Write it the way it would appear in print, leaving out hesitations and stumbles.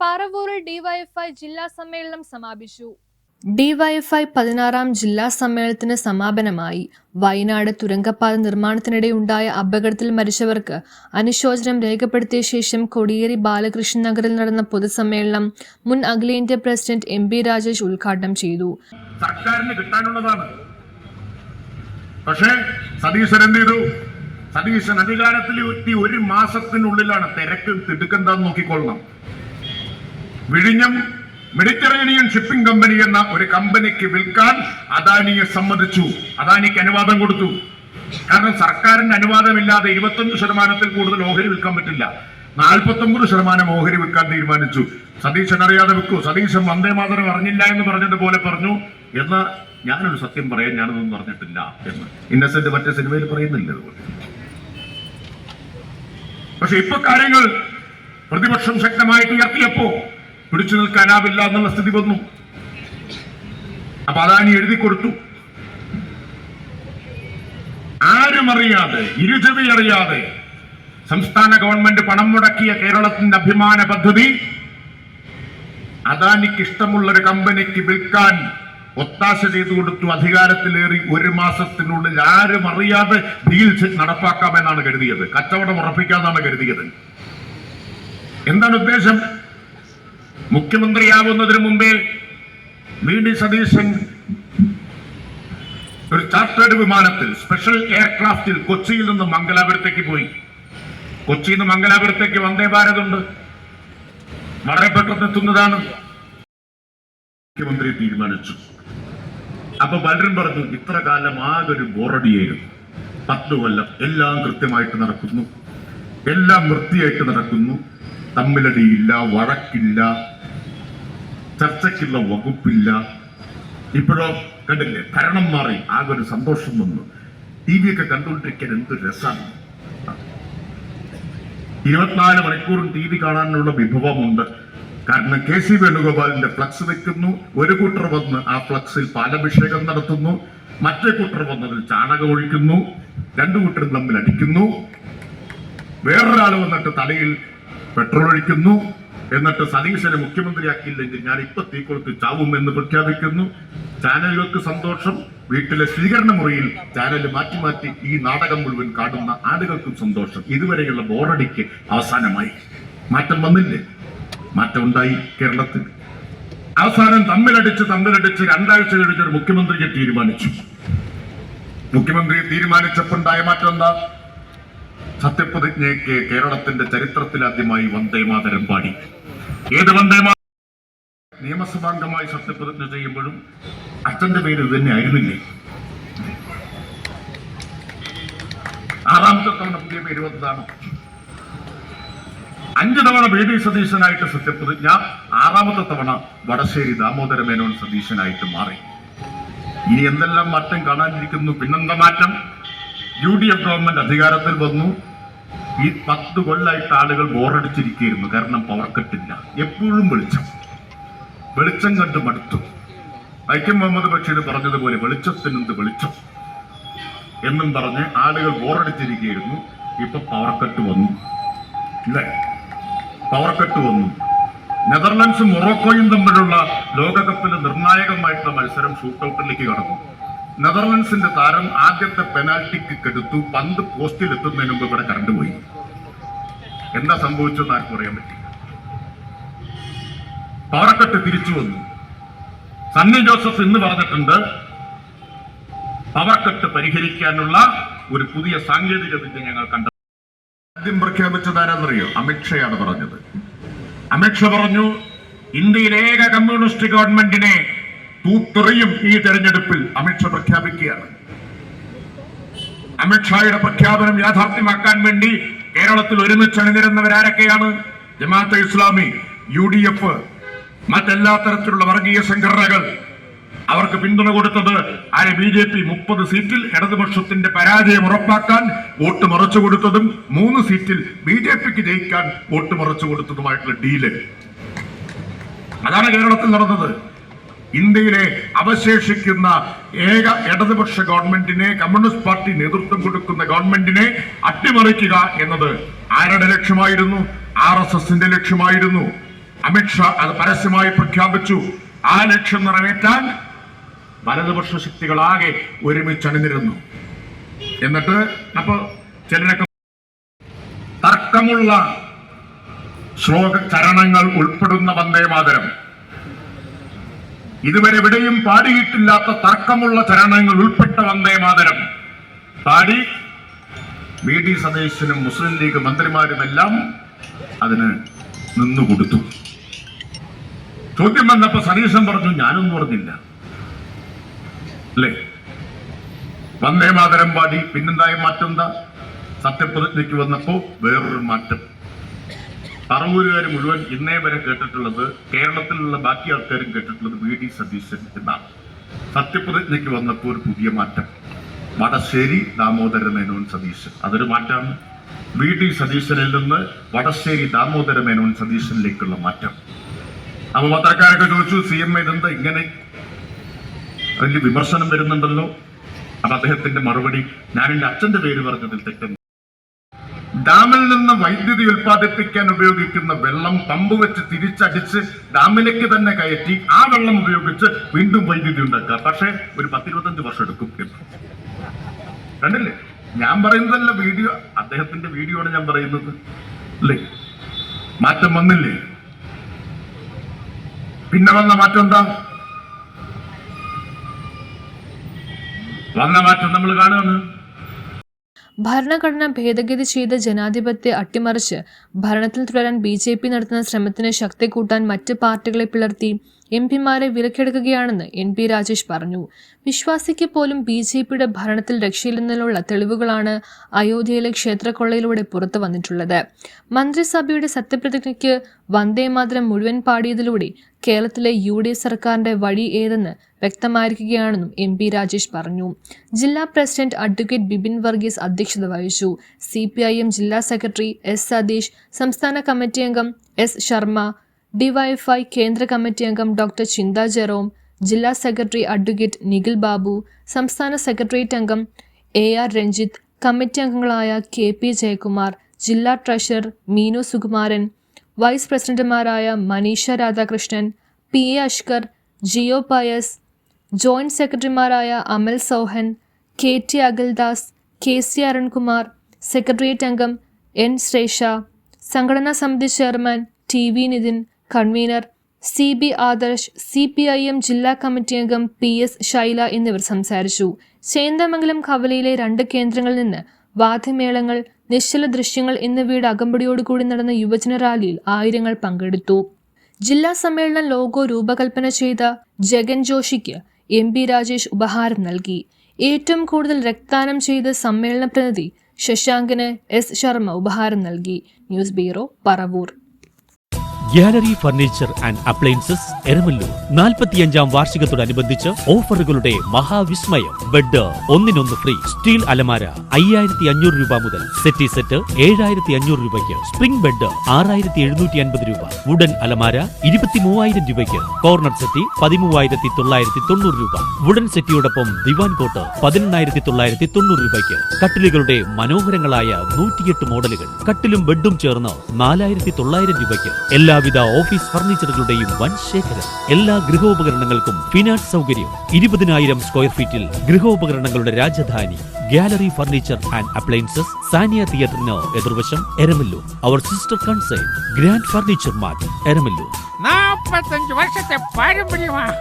പാറവൂരിൽ DYFI ജില്ലാ സമ്മേളനം സമാപിച്ചു. ഡിവൈഎഫ്ഐ 16-ാം ജില്ലാ സമ്മേളനത്തിന് സമാപനമായി. വയനാട് തുരങ്കപ്പാത നിർമ്മാണത്തിനിടെയുണ്ടായ അപകടത്തിൽ മരിച്ചവർക്ക് അനുശോചനം രേഖപ്പെടുത്തിയ ശേഷം കോടിയേരി ബാലകൃഷ്ണൻ നഗറിൽ നടന്ന പൊതുസമ്മേളനം മുൻ അഖിലേന്ത്യാ പ്രസിഡന്റ് എം.പി. രാജേഷ് ഉദ്ഘാടനം ചെയ്തു. സർക്കാരിന് കിട്ടാനുള്ളതാണ്. പക്ഷേ സതീശൻ എന്ത് ചെയ്തു? സതീശൻ അധികാരത്തിൽ എത്തി 1 മാസത്തിനുള്ളിലാണ് തിരക്ക് തിടുക്കെന്താന്ന് നോക്കിക്കൊള്ളണം. വിഴിഞ്ഞം മെഡിറ്ററേനിയൻ ഷിപ്പിംഗ് കമ്പനി എന്ന ഒരു കമ്പനിക്ക് വിൽക്കാൻ അദാനിയെ സമ്മതിച്ചു. അദാനിക്ക് അനുവാദം കൊടുത്തു. കാരണം സർക്കാരിന്റെ അനുവാദമില്ലാതെ 25% കൂടുതൽ ഓഹരി വിൽക്കാൻ പറ്റില്ല. 49% ഓഹരി വിൽക്കാൻ തീരുമാനിച്ചു. സതീശൻ അറിയാതെ വിൽക്കൂ. സതീശൻ വന്ദേമാതരം അറിഞ്ഞില്ല എന്ന് പറഞ്ഞതുപോലെ പറഞ്ഞു. എന്ന് ഞാനൊരു സത്യം പറയാൻ ഞാനൊന്നും പറഞ്ഞിട്ടില്ല എന്ന് ഇന്നസെന്റ് മറ്റേ സിനിമയിൽ പറയുന്നില്ല. അതുപോലെ പക്ഷെ ഇപ്പൊ കാര്യങ്ങൾ പ്രതിപക്ഷം ശക്തമായിട്ട് ഉയർത്തിയപ്പോ പിടിച്ചു നിൽക്കാനാവില്ല എന്നുള്ള സ്ഥിതി വന്നു. അപ്പൊ അദാനി എഴുതി കൊടുത്തു. ആരും അറിയാതെ, ഇരുചെവി അറിയാതെ സംസ്ഥാന ഗവൺമെന്റ് പണം മുടക്കിയ കേരളത്തിന്റെ അഭിമാന പദ്ധതി അദാനിക്ക് ഇഷ്ടമുള്ള ഒരു കമ്പനിക്ക് വിൽക്കാൻ ഒത്താശ ചെയ്തു കൊടുത്തു. അധികാരത്തിലേറി 1 മാസത്തിനുള്ളിൽ ആരും അറിയാതെ ഡീൽ നടപ്പാക്കാമെന്നാണ് കരുതിയത്. കച്ചവടം ഉറപ്പിക്കാമെന്നാണ് കരുതിയത്. എന്താണ് ഉദ്ദേശം? മുഖ്യമന്ത്രിയാവുന്നതിന് മുമ്പേ വി.ഡി. സതീശൻ ഒരു ചാർട്ടേഡ് വിമാനത്തിൽ, സ്പെഷ്യൽ എയർക്രാഫ്റ്റിൽ കൊച്ചിയിൽ നിന്ന് മംഗലാപുരത്തേക്ക് പോയി. കൊച്ചിയിൽ നിന്ന് മംഗലാപുരത്തേക്ക് വന്ദേ ഭാരത് ഉണ്ട്, വളരെ പെട്ടെന്ന് എത്തുന്നതാണ്. മുഖ്യമന്ത്രി തീരുമാനിച്ചു. അപ്പൊ പലരും പറഞ്ഞു, ഇത്ര കാലം ആകൊരു ബോറടിയായിരുന്നു. 10 കൊല്ലം എല്ലാം കൃത്യമായിട്ട് നടക്കുന്നു, എല്ലാം വൃത്തിയായിട്ട് നടക്കുന്നു, തമ്മിലടിയില്ല, വഴക്കില്ല, ചർച്ചയ്ക്കുള്ള വകുപ്പില്ല. ഇപ്പോഴോ കണ്ടില്ലേ, ഭരണം മാറി, ആകെ ഒരു സന്തോഷം വന്നു. TV ഒക്കെ കണ്ടുകൊണ്ടിരിക്കാൻ എന്ത് രസമാണ്. 24 മണിക്കൂറും TV കാണാനുള്ള വിഭവമുണ്ട്. കാരണം KC വേണുഗോപാലിന്റെ ഫ്ലക്സ് വെക്കുന്നു, ഒരു കൂട്ടർ വന്ന് ആ ഫ്ലക്സിൽ പാലഭിഷേകം നടത്തുന്നു, മറ്റേ കൂട്ടർ വന്നതിൽ ചാണകം ഒഴിക്കുന്നു, 2 കൂട്ടരും തമ്മിൽ അടിക്കുന്നു, വേറൊരാൾ വന്നിട്ട് തലയിൽ പെട്രോൾ ഒഴിക്കുന്നു, എന്നിട്ട് സതീശനെ മുഖ്യമന്ത്രിയാക്കിയില്ലെങ്കിൽ ഞാൻ ഇപ്പൊ തീക്കൊളുത്ത് ചാവുമെന്ന് പ്രഖ്യാപിക്കുന്നു. ചാനലുകൾക്ക് സന്തോഷം, വീട്ടിലെ സ്വീകരണ മുറിയിൽ ചാനൽ മാറ്റി മാറ്റി ഈ നാടകം മുഴുവൻ കാണുന്ന ആളുകൾക്കും സന്തോഷം. ഇതുവരെയുള്ള ബോറടിക്ക് അവസാനമായി. മാറ്റം വന്നില്ലേ? മാറ്റം ഉണ്ടായി കേരളത്തിൽ. അവസാനം തമ്മിലടിച്ച് 2 ആഴ്ച കഴിഞ്ഞൊരു മുഖ്യമന്ത്രിയെ തീരുമാനിച്ചു. മുഖ്യമന്ത്രി തീരുമാനിച്ചപ്പോണ്ടായ മാറ്റം എന്താ? സത്യപ്രതിജ്ഞയ്ക്ക് കേരളത്തിന്റെ ചരിത്രത്തിൽ ആദ്യമായി വന്ദേമാതരം പാടി. ഏത് വന്ദേമാതരം? നിയമസഭാംഗമായി സത്യപ്രതിജ്ഞ ചെയ്യുമ്പോഴും അച്ഛന്റെ പേര് ഇത് തന്നെ ആയിരുന്നില്ലേ? 6ാമത്തെ തവണ പുതിയ പേര് വന്നതാണ്. 5 തവണ വി.ഡി. സതീശനായിട്ട് സത്യപ്രതിജ്ഞ, 6ാമത്തെ തവണ വടശ്ശേരി ദാമോദര മേനോൻ സതീശനായിട്ട് മാറി. ഇനി എന്തെല്ലാം മാറ്റം കാണാനിരിക്കുന്നു? പിന്നെന്താ മാറ്റം? UDF ഗവൺമെന്റ് അധികാരത്തിൽ വന്നു. ഈ 10 കൊല്ലമായിട്ട് ആളുകൾ ബോറടിച്ചിരിക്കുകയായിരുന്നു. കാരണം പവർ കട്ടില്ല, എപ്പോഴും വെളിച്ചം കണ്ട് മടുത്തു. വൈക്കം മുഹമ്മദ് ബഷീർ പറഞ്ഞതുപോലെ വെളിച്ചത്തിനെന്ത് വെളിച്ചം എന്നും പറഞ്ഞ് ആളുകൾ ബോറടിച്ചിരിക്കുകയായിരുന്നു. ഇപ്പൊ പവർ കട്ട് വന്നു, ഇല്ലേ? പവർ കട്ട് വന്നു. നെതർലൻഡ്സും മൊറോക്കോയും തമ്മിലുള്ള ലോകകപ്പിലെ നിർണായകമായിട്ടുള്ള മത്സരം ഷൂട്ടൌട്ടിലേക്ക് കടന്നു. നെതർലൻഡ്സിന്റെ താരം ആദ്യത്തെ പെനാൽറ്റിക്ക് കെടുത്തു. പന്ത് പോസ്റ്റിൽ എത്തുന്നതിന് മുമ്പ് ഇവിടെ കറണ്ട് പോയി. എന്താ സംഭവിച്ചെന്ന് ആർക്കും അറിയാൻ പറ്റില്ല. പവറക്കട്ട് തിരിച്ചു വന്നു. സണ്ണി ജോസഫ് ഇന്ന് പറഞ്ഞിട്ടുണ്ട്, പവറക്കട്ട് പരിഹരിക്കാനുള്ള ഒരു പുതിയ സാങ്കേതിക വിദ്യ ഞങ്ങൾ കണ്ടു. ആദ്യം പ്രഖ്യാപിച്ചത് ആരാന്നറിയോ? അമിത്ഷയാണ് പറഞ്ഞത്. അമിത്ഷാ പറഞ്ഞു, ഇന്ത്യയിലെ ഏക കമ്മ്യൂണിസ്റ്റ് ഗവൺമെന്റിനെ തൂത്തെറിയും ഈ തെരഞ്ഞെടുപ്പിൽ അമിത്ഷാ പ്രഖ്യാപിക്കുകയാണ്. അമിത്ഷായുടെ പ്രഖ്യാപനം യാഥാർത്ഥ്യമാക്കാൻ വേണ്ടി കേരളത്തിൽ ഒരുമിച്ച് അണിനിരുന്നവരാരൊക്കെയാണ്? ജമാഅത്തെ ഇസ്ലാമി, UDF, മറ്റെല്ലാ തരത്തിലുള്ള വർഗീയ സംഘടനകൾ. അവർക്ക് പിന്തുണ കൊടുത്തത് ആര്? BJP. 30 സീറ്റിൽ ഇടതുപക്ഷത്തിന്റെ പരാജയം ഉറപ്പാക്കാൻ വോട്ട് മറച്ചു കൊടുത്തതും 3 സീറ്റിൽ BJPക്ക് ജയിക്കാൻ വോട്ട് മറച്ചു കൊടുത്തതുമായിട്ടുള്ള ഡീല്. അതാണ് കേരളത്തിൽ നടന്നത്. ഇന്ത്യയിലെ അവശേഷിക്കുന്ന ഏക ഇടതുപക്ഷ ഗവൺമെന്റിനെ, കമ്മ്യൂണിസ്റ്റ് പാർട്ടി നേതൃത്വം കൊടുക്കുന്ന ഗവൺമെന്റിനെ അട്ടിമറിക്കുക എന്നത് ആരുടെ ലക്ഷ്യമായിരുന്നു? RSSന്റെ ലക്ഷ്യമായിരുന്നു. അമിത്ഷാ അത് പരസ്യമായി പ്രഖ്യാപിച്ചു. ആ ലക്ഷ്യം നിറവേറ്റാൻ വലതുപക്ഷ ശക്തികളാകെ ഒരുമിച്ച് അണിനിരുന്നു. എന്നിട്ട് അപ്പൊ ചിലരൊക്കെ തർക്കമുള്ള ശ്ലോക ചരണങ്ങൾ ഉൾപ്പെടുന്ന വന്ദേ മാതരം, ഇതുവരെ എവിടെയും പാടിയിട്ടില്ലാത്ത തർക്കമുള്ള ചരണങ്ങൾ ഉൾപ്പെട്ട വന്ദേ മാതരം പാടി VD സതീശനും മുസ്ലിം ലീഗ് മന്ത്രിമാരുമെല്ലാം അതിന് നിന്നുകൊടുത്തു. ചോദ്യം വന്നപ്പോ സതീശൻ പറഞ്ഞു, ഞാനൊന്നും പറഞ്ഞില്ല അല്ലേ. വന്ദേ മാതരം പാടി പിന്നെന്തായ മാറ്റം എന്താ? സത്യപ്രതിജ്ഞയ്ക്ക് വന്നപ്പോ വേറൊരു മാറ്റം. പറവൂരുകാർ മുഴുവൻ ഇന്നേ വരെ കേട്ടിട്ടുള്ളത്, കേരളത്തിലുള്ള ബാക്കി ആൾക്കാരും കേട്ടിട്ടുള്ളത് VD സതീശൻ എന്നാണ്. സത്യപ്രതിജ്ഞയ്ക്ക് വന്നപ്പോൾ ഒരു പുതിയ മാറ്റം, വടശ്ശേരി ദാമോദര മേനോൻ സതീശൻ. അതൊരു മാറ്റമാണ്. VD സതീശനിൽ നിന്ന് വടശ്ശേരി ദാമോദര മേനോൻ സതീശനിലേക്കുള്ള മാറ്റം. അപ്പൊ പത്രക്കാരൊക്കെ ചോദിച്ചു, CM ഇതെന്താ ഇങ്ങനെ, വലിയ വിമർശനം വരുന്നുണ്ടല്ലോ. അപ്പൊ അദ്ദേഹത്തിന്റെ മറുപടി, ഞാൻ എന്റെ അച്ഛന്റെ പേര് പറഞ്ഞതിൽ തെറ്റുന്നു. ഡാമിൽ നിന്ന് വൈദ്യുതി ഉൽപ്പാദിപ്പിക്കാൻ ഉപയോഗിക്കുന്ന വെള്ളം പമ്പ് വെച്ച് തിരിച്ചടിച്ച് ഡാമിലേക്ക് തന്നെ കയറ്റി ആ വെള്ളം ഉപയോഗിച്ച് വീണ്ടും വൈദ്യുതി ഉണ്ടാക്കുക. പക്ഷേ ഒരു 10-25 വർഷം എടുക്കും. കണ്ടില്ലേ? ഞാൻ പറയുന്നതല്ല വീഡിയോ, അദ്ദേഹത്തിന്റെ വീഡിയോ ആണ് ഞാൻ പറയുന്നത് അല്ലേ. മാറ്റം വന്നില്ലേ? പിന്നെ വന്ന മാറ്റം എന്താ? വന്ന മാറ്റം നമ്മൾ കാണുകയാണ്. ഭരണഘടന ഭേദഗതി ചെയ്ത് ജനാധിപത്യ അട്ടിമറിച്ച് ഭരണത്തിൽ തുടരാൻ BJP നടത്തുന്ന ശ്രമത്തിന് ശക്തി കൂട്ടാൻ മറ്റ് പാർട്ടികളെ പിളർത്തി MP-മാരെ വിലക്കെടുക്കുകയാണെന്ന് NP രാജേഷ് പറഞ്ഞു. വിശ്വാസിക്ക് പോലും BJPയുടെ ഭരണത്തിൽ രക്ഷയില്ലെന്നുള്ള തെളിവുകളാണ് അയോധ്യയിലെ ക്ഷേത്രക്കൊള്ളയിലൂടെ പുറത്തു വന്നിട്ടുള്ളത്. മന്ത്രിസഭയുടെ സത്യപ്രതിജ്ഞയ്ക്ക് വന്ദേമാതരം മുഴുവൻ പാടിയതിലൂടെ കേരളത്തിലെ UDF സർക്കാരിന്റെ വഴി ഏതെന്ന് വ്യക്തമായിരിക്കുകയാണെന്നും MP രാജേഷ് പറഞ്ഞു. ജില്ലാ പ്രസിഡന്റ് അഡ്വക്കേറ്റ് ബിബിൻ വർഗീസ് അധ്യക്ഷത വഹിച്ചു. CPIM ജില്ലാ സെക്രട്ടറി S സതീഷ്, സംസ്ഥാന കമ്മിറ്റി അംഗം S ശർമ്മ, DYFI കേന്ദ്ര കമ്മിറ്റി അംഗം ഡോക്ടർ ചിന്ത ജെറോം, ജില്ലാ സെക്രട്ടറി അഡ്വക്കേറ്റ് നിഖിൽ ബാബു, സംസ്ഥാന സെക്രട്ടേറിയറ്റ് അംഗം AR രഞ്ജിത്ത്, കമ്മിറ്റി അംഗങ്ങളായ KP ജയകുമാർ, ജില്ലാ ട്രഷറർ മീനു സുകുമാരൻ, വൈസ് പ്രസിഡന്റുമാരായ Maneesha Radhakrishnan, PA Ashkar, Jio Pius, joint സെക്രട്ടറിമാരായ Amal Souhan, KT Akhildas, KC Arunkumar, secretariat അംഗം N ശ്രേഷ, സംഘടനാ സമിതി chairman TV Nithin, convener CB Adarsh, CPIM ജില്ലാ കമ്മിറ്റി അംഗം PS ശൈല എന്നിവർ സംസാരിച്ചു. ചേന്ദമംഗലം കവലയിലെ 2 കേന്ദ്രങ്ങളിൽ നിന്ന് വാദ്യമേളങ്ങൾ, നിശ്ചല ദൃശ്യങ്ങൾ എന്നിവയുടെ അകമ്പടിയോടുകൂടി നടന്ന യുവജന റാലിയിൽ ആയിരങ്ങൾ പങ്കെടുത്തു. ജില്ലാ സമ്മേളന ലോഗോ രൂപകൽപ്പന ചെയ്ത ജഗൻ ജോഷിക്ക് MP രാജേഷ് ഉപഹാരം നൽകി. ഏറ്റവും കൂടുതൽ രക്തദാനം ചെയ്ത് സമ്മേളന പ്രതിനിധി ശശാങ്കിന് S ശർമ്മ ഉപഹാരം നൽകി. News bureau, Paravur. Gallery furniture and appliances Eramallur 45-ാം വാർഷികത്തോടനുബന്ധിച്ച് ഓഫറുകളുടെ മഹാവിസ്മയം. ബെഡ് 1-1 ഫ്രീ, സ്റ്റീൽ അലമാര 5500 രൂപ മുതൽ, സെറ്റി സെറ്റ് 7500 രൂപയ്ക്ക്, സ്പ്രിംഗ് ബെഡ് 6750 രൂപ, വുഡൻ അലമാര 23000 രൂപയ്ക്ക്, കോർണർ സെറ്റി 13990 രൂപ, വുഡൻ സെറ്റിയോടൊപ്പം ദിവാൻ കോട്ട് 18990 രൂപയ്ക്ക്, കട്ടിലുകളുടെ മനോഹരങ്ങളായ 108 മോഡലുകൾ, കട്ടിലും ബെഡും ചേർന്ന് 4900 രൂപയ്ക്ക്, എല്ലാവിധ ഓഫീസ് ഫർണിച്ചറുകളുടെയും വൻ ശേഖരം. എല്ലാ ഗൃഹോപകരണങ്ങൾക്കും ഫിനാൻസ് സൗകര്യം. 20,000 സ്ക്വയർ ഫീറ്റിൽ ഗൃഹോപകരണങ്ങളുടെ Rajadhani gallery furniture and appliances, Sania തിയേറ്ററിന് എതിർവശം, Eramalloor. Our sister concern grand furniture mart, Eramalloor. 45 വർഷത്തെ പാരമ്പര്യമാണ്.